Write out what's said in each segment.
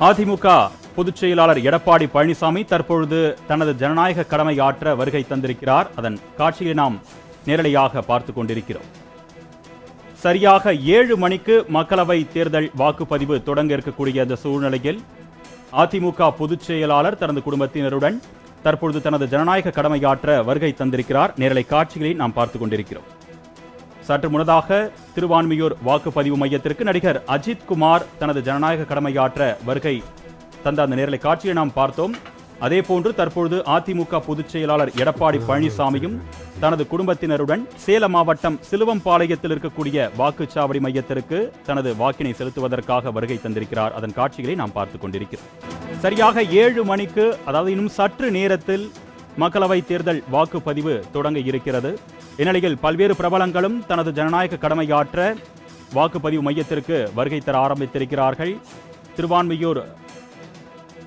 அதிமுக பொதுச் செயலாளர் எடப்பாடி பழனிசாமி தற்பொழுது தனது ஜனநாயக கடமை ஆற்ற வருகை தந்திருக்கிறார். அதன் காட்சியை நாம் நேரடியாக பார்த்துக் கொண்டிருக்கிறோம். சரியாக 7 மணிக்கு மக்களவை தேர்தல் வாக்குப்பதிவு தொடங்க இருக்கக்கூடிய இந்த சூழ்நிலையில் அதிமுக பொதுச் செயலாளர் தனது குடும்பத்தினருடன் தற்பொழுது தனது ஜனநாயக கடமையாற்ற வருகை தந்திருக்கிறார். நேரலை காட்சிகளை நாம் பார்த்துக் கொண்டிருக்கிறோம். சற்று முன்னதாக திருவான்மியூர் வாக்குப்பதிவு மையத்திற்கு நடிகர் அஜித் குமார் தனது ஜனநாயக கடமையாற்ற வருகை தந்த அந்த நேரலை காட்சியை நாம் பார்த்தோம். அதேபோன்று தற்பொழுது அதிமுக பொதுச் செயலாளர் எடப்பாடி பழனிசாமியும் தனது குடும்பத்தினருடன் சேலம் மாவட்டம் சிலுவம்பாளையத்தில் இருக்கக்கூடிய வாக்குச்சாவடி மையத்திற்கு தனது வாக்கினை செலுத்துவதற்காக வருகை தந்திருக்கிறார். அதன் காட்சிகளை நாம் பார்த்துக் கொண்டிருக்கிறோம். சரியாக 7 மணிக்கு, அதாவது இன்னும் சற்று நேரத்தில் மக்களவை தேர்தல் வாக்குப்பதிவு தொடங்க இருக்கிறது. இந்நிலையில் பல்வேறு பிரபலங்களும் தனது ஜனநாயக கடமையாற்ற வாக்குப்பதிவு மையத்திற்கு வருகை தர ஆரம்பித்திருக்கிறார்கள். திருவான்மியூர்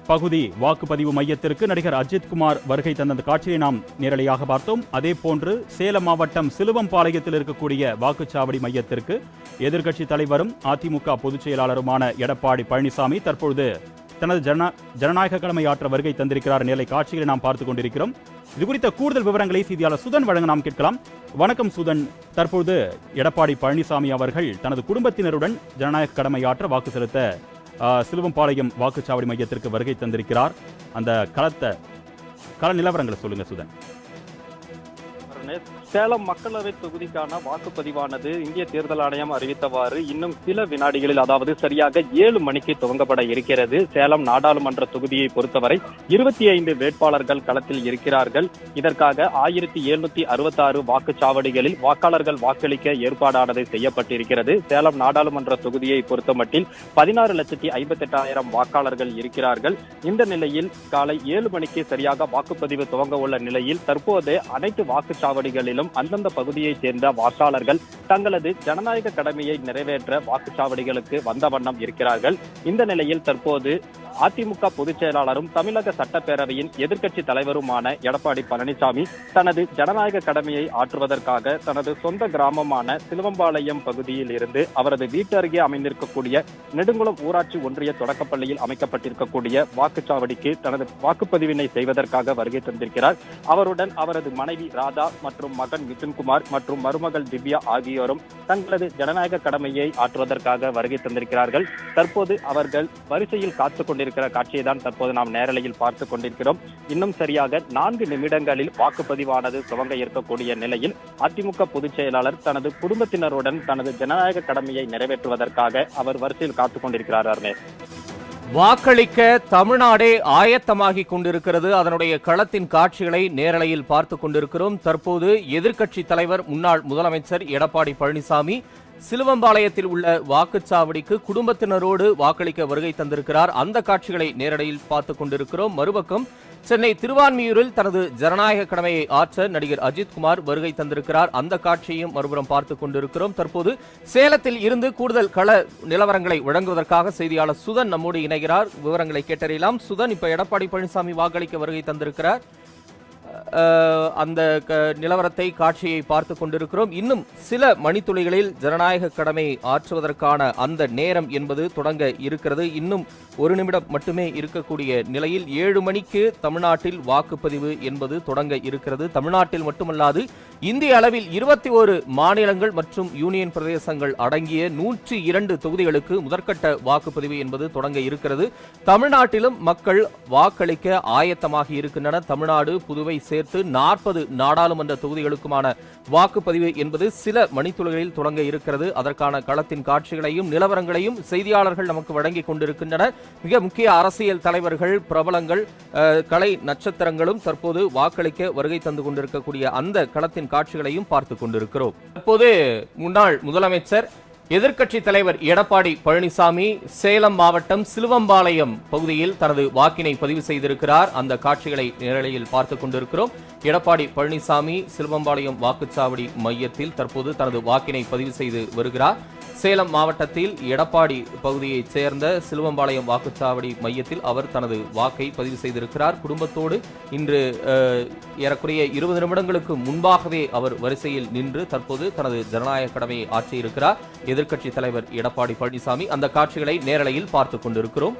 பகுதி வாக்குப்பதிவு மையத்திற்கு நடிகர் அஜித் குமார் வருகை தந்த காட்சியை நாம் நேரடியாக பார்த்தோம். அதே போன்று சேலம் மாவட்டம் சிலுவம்பாளையத்தில் இருக்கக்கூடிய வாக்குச்சாவடி மையத்திற்கு எதிர்க்கட்சி தலைவரும் அதிமுக பொதுச் செயலாளருமான எடப்பாடி பழனிசாமி தற்பொழுது தனது ஜனநாயக கடமையாற்ற வருகை தந்திருக்கிறார். நேரலை காட்சிகளை நாம் பார்த்துக் கொண்டிருக்கிறோம். இது குறித்த கூடுதல் விவரங்களை செய்தியாளர் சுதன் வழங்க நாம் கேட்கலாம். வணக்கம் சுதன். தற்பொழுது எடப்பாடி பழனிசாமி அவர்கள் தனது குடும்பத்தினருடன் ஜனநாயக கடமையாற்ற வாக்கு செலுத்த சிலுவம்பாளையம் வாக்குச்சாவடி மையத்திற்கு வருகை தந்திருக்கிறார். அந்த கள நிலவரங்களை சொல்லுங்க சுதன். சேலம் மக்களவை தொகுதிக்கான வாக்குப்பதிவானது இந்திய தேர்தல் ஆணையம் அறிவித்தவாறு இன்னும் சில வினாடிகளில், அதாவது சரியாக 7 மணிக்கு துவங்கப்பட இருக்கிறது. சேலம் நாடாளுமன்ற தொகுதியை பொறுத்தவரை 25 வேட்பாளர்கள் களத்தில் இருக்கிறார்கள். இதற்காக 1766 வாக்குச்சாவடிகளில் வாக்காளர்கள் வாக்களிக்க ஏற்பாடானது செய்யப்பட்டிருக்கிறது. சேலம் நாடாளுமன்ற தொகுதியை பொறுத்தமட்டில் 16,58,000 வாக்காளர்கள் இருக்கிறார்கள். இந்த நிலையில் காலை 7 மணிக்கு சரியாக வாக்குப்பதிவு துவங்க உள்ள நிலையில் தற்போது அனைத்து வாக்குச்சாவடிகளிலும் அந்தந்த பகுதியைச் சேர்ந்த வாக்காளர்கள் தங்களது ஜனநாயக கடமையை நிறைவேற்ற வாக்குச்சாவடிகளுக்கு வந்த வண்ணம் இருக்கிறார்கள். இந்த நிலையில் தற்போது அதிமுக பொதுச் செயலாளரும் தமிழக சட்டப்பேரவையின் எதிர்க்கட்சி தலைவருமான எடப்பாடி பழனிசாமி தனது ஜனநாயக கடமையை ஆற்றுவதற்காக தனது சொந்த கிராமமான சிலுவம்பாளையம் பகுதியில் இருந்து அவரது வீட்டு அருகே அமைந்திருக்கக்கூடிய நெடுங்குளம் ஊராட்சி ஒன்றிய தொடக்கப்பள்ளியில் அமைக்கப்பட்டிருக்கக்கூடிய வாக்குச்சாவடிக்கு தனது வாக்குப்பதிவினை செய்வதற்காக வருகை தந்திருக்கிறார். அவருடன் அவரது மனைவி ராதா மற்றும் மகன் மிதுன்குமார் மற்றும் மருமகள் திவ்யா ஆகியோரும் தங்களது ஜனநாயக கடமையை ஆற்றுவதற்காக வருகை தந்திருக்கிறார்கள். தற்போது அவர்கள் வரிசையில் காத்துக் கொண்டிருக்கிற காட்சியை தான் தற்போது நாம் நேரலையில் பார்த்துக் கொண்டிருக்கிறோம். இன்னும் சரியாக 4 நிமிடங்களில் வாக்குப்பதிவானது துவங்க இருக்கக்கூடிய நிலையில் அதிமுக பொதுச் செயலாளர் தனது குடும்பத்தினருடன் தனது ஜனநாயக கடமையை நிறைவேற்றுவதற்காக அவர் வரிசையில் காத்துக் கொண்டிருக்கிறார். வாக்களிக்க தமிழ்நாடே ஆயத்தமாகிக் கொண்டிருக்கிறது. அதனுடைய களத்தின் காட்சிகளை நேரலையில் பார்த்துக் கொண்டிருக்கிறோம். தற்போது எதிர்க்கட்சி தலைவர் முன்னாள் முதலமைச்சர் எடப்பாடி பழனிசாமி சிலுவம்பாளையத்தில் உள்ள வாக்குச்சாவடிக்கு குடும்பத்தினரோடு வாக்களிக்க வருகை தந்திருக்கிறார். அந்த காட்சிகளை நேரடியில் பார்த்துக் கொண்டிருக்கிறோம். மறுபக்கம் சென்னை திருவான்மியூரில் தனது ஜனநாயக கடமையை ஆற்ற நடிகர் அஜித் குமார் வருகை தந்திருக்கிறார். அந்த காட்சியையும் மறுபுறம் பார்த்துக் கொண்டிருக்கிறோம். தற்போது சேலத்தில் இருந்து கூடுதல் கள நிலவரங்களை வழங்குவதற்காக செய்தியாளர் சுதன் நம்மோடு இணைகிறார். விவரங்களை கேட்டறியலாம். சுதன், இப்ப எடப்பாடி பழனிசாமி வாக்களிக்க வருகை தந்திருக்கிறார். அந்த நிலவரத்தை, காட்சியை பார்த்துக் கொண்டிருக்கிறோம். இன்னும் சில மணித்துளிகளில் ஜனநாயக கடமை ஆற்றுவதற்கான அந்த நேரம் என்பது தொடங்க இருக்கிறது. இன்னும் 1 நிமிடம் மட்டுமே இருக்கக்கூடிய நிலையில் 7 மணிக்கு தமிழ்நாட்டில் வாக்குப்பதிவு என்பது தொடங்க இருக்கிறது. தமிழ்நாட்டில் மட்டுமல்லாது இந்திய அளவில் 21 மாநிலங்கள் மற்றும் யூனியன் பிரதேசங்கள் அடங்கிய 102 தொகுதிகளுக்கு முதற்கட்ட வாக்குப்பதிவு என்பது தொடங்க இருக்கிறது. தமிழ்நாட்டிலும் மக்கள் வாக்களிக்க ஆயத்தமாகி இருக்கின்றனர். தமிழ்நாடு, புதுவை சேர்த்து 40 நாடாளுமன்ற தொகுதிகளுக்குமான வாக்குப்பதிவு என்பது சில மணித்துளிகளில் தொடங்க இருக்கிறது. அதற்கான களத்தின் காட்சிகளையும் நிலவரங்களையும் செய்தியாளர்கள் நமக்கு வழங்கிக் கொண்டிருக்கின்றனர். மிக முக்கிய அரசியல் தலைவர்கள், பிரபலங்கள், கலை நட்சத்திரங்களும் தற்போது வாக்களிக்க வருகை தந்து கொண்டிருக்கக்கூடிய அந்த களத்தின் காட்சிகளையும் பார்த்துக் கொண்டிருக்கிறோம். தற்போது முன்னாள் முதலமைச்சர் எதிர்க்கட்சி தலைவர் எடப்பாடி பழனிசாமி சேலம் மாவட்டம் சிலுவம்பாளையம் பகுதியில் தனது வாக்கினை பதிவு செய்திருக்கிறார். அந்த காட்சிகளை நேரலையில் பார்த்துக் கொண்டிருக்கிறோம். எடப்பாடி பழனிசாமி சிலுவம்பாளையம் வாக்குச்சாவடி மையத்தில் தற்போது தனது வாக்கினை பதிவு செய்து வருகிறார். சேலம் மாவட்டத்தில் எடப்பாடி பகுதியைச் சேர்ந்த சிலுவம்பாளையம் வாக்குச்சாவடி மையத்தில் அவர் தனது வாக்கை பதிவு செய்திருக்கிறார். குடும்பத்தோடு இன்று ஏறக்குறைய 20 நிமிடங்களுக்கு முன்பாகவே அவர் வரிசையில் நின்று தற்போது தனது ஜனநாயக கடமையை ஆற்றியிருக்கிறார் எதிர்க்கட்சி தலைவர் எடப்பாடி பழனிசாமி. அந்த காட்சிகளை நேரலையில் பார்த்துக் கொண்டிருக்கிறோம்.